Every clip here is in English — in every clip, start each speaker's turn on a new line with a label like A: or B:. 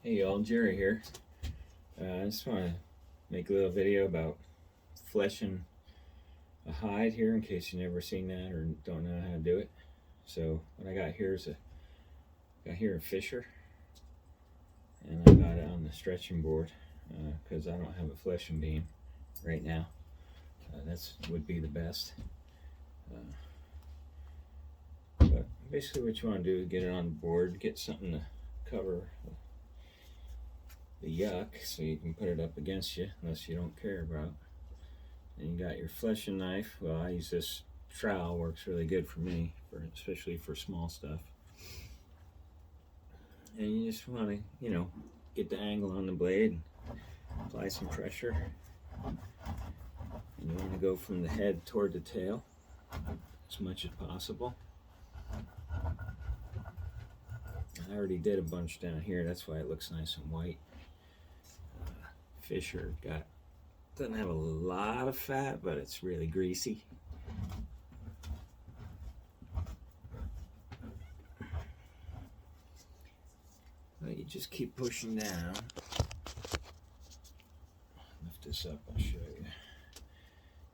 A: Hey y'all, Jerry here. I just want to make a little video about fleshing a hide here in case you've never seen that or don't know how to do it. So what I got here is a fisher, and I got it on the stretching board because I don't have a fleshing beam right now. That's would be the best. But basically what you want to do is get it on the board, get something to cover the yuck so you can put it up against you unless you don't care about. And you got your fleshing knife. Well, I use this trowel, works really good for me, especially for small stuff. And you just want to, get the angle on the blade, apply some pressure. And you want to go from the head toward the tail as much as possible. I already did a bunch down here, that's why it looks nice and white. Fisher doesn't have a lot of fat, but it's really greasy. Well, you just keep pushing down. Lift this up, I'll show you.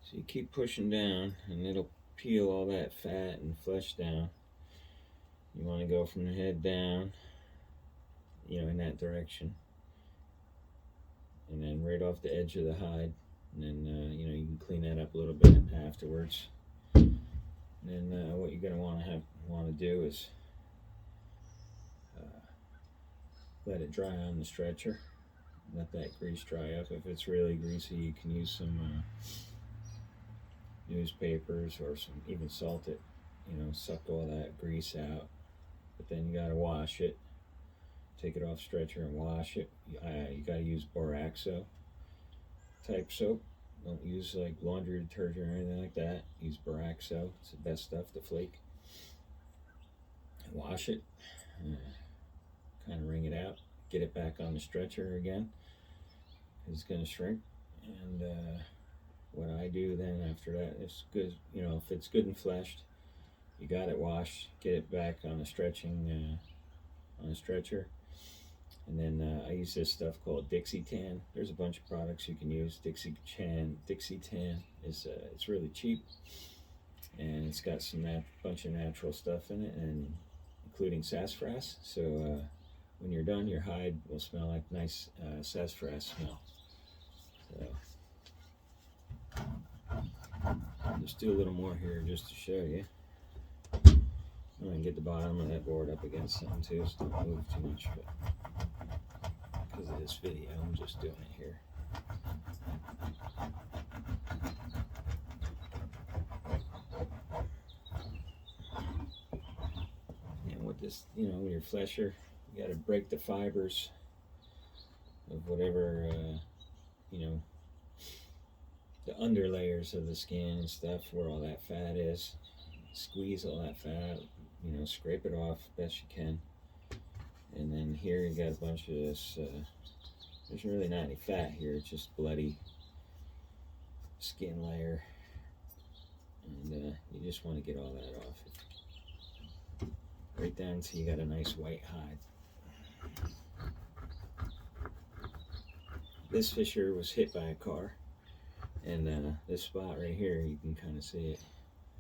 A: So you keep pushing down and it'll peel all that fat and flesh down. You want to go from the head down, in that direction. And then right off the edge of the hide, and then you can clean that up a little bit afterwards. And then what you're going to want to do is let it dry on the stretcher. Let that grease dry up. If it's really greasy, you can use some newspapers or even salt it. Suck all that grease out. But then you got to wash it. Take it off stretcher and wash it. You got to use Boraxo type soap. Don't use like laundry detergent or anything like that. Use Boraxo. It's the best stuff to flake. And wash it. Kind of wring it out. Get it back on the stretcher again. It's going to shrink. And what I do then after that is good. If it's good and fleshed, you got it washed. Get it back on the stretcher. And then I use this stuff called Dixie Tan. There's a bunch of products you can use. Dixie Tan is it's really cheap, and it's got some bunch of natural stuff in it, and including sassafras. So when you're done, your hide will smell like nice sassafras smell. So I'll just do a little more here just to show you. I'm going to get the bottom of that board up against something too, so don't move too much. But because of this video, I'm just doing it here. And with this, with your flesher, you got to break the fibers of whatever, the under layers of the skin and stuff where all that fat is. Squeeze all that fat, scrape it off best you can. And then here you got a bunch of this, there's really not any fat here, it's just bloody skin layer. And you just want to get all that off. Right down until you got a nice white hide. This fisher was hit by a car, and this spot right here, you can kind of see it.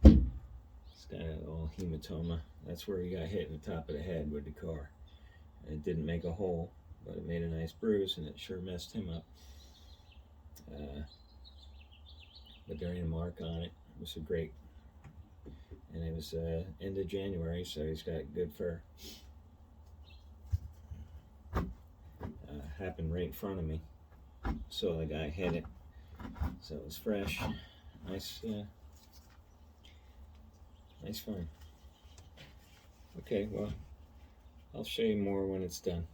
A: It's got a little hematoma. That's where he got hit in the top of the head with the car. It didn't make a hole, but it made a nice bruise, and it sure messed him up. But there ain't a mark on it. It was great. And it was end of January, so he's got good fur. Happened right in front of me. So the guy hit it. So it was fresh. Nice fun. Okay, well, I'll show you more when it's done.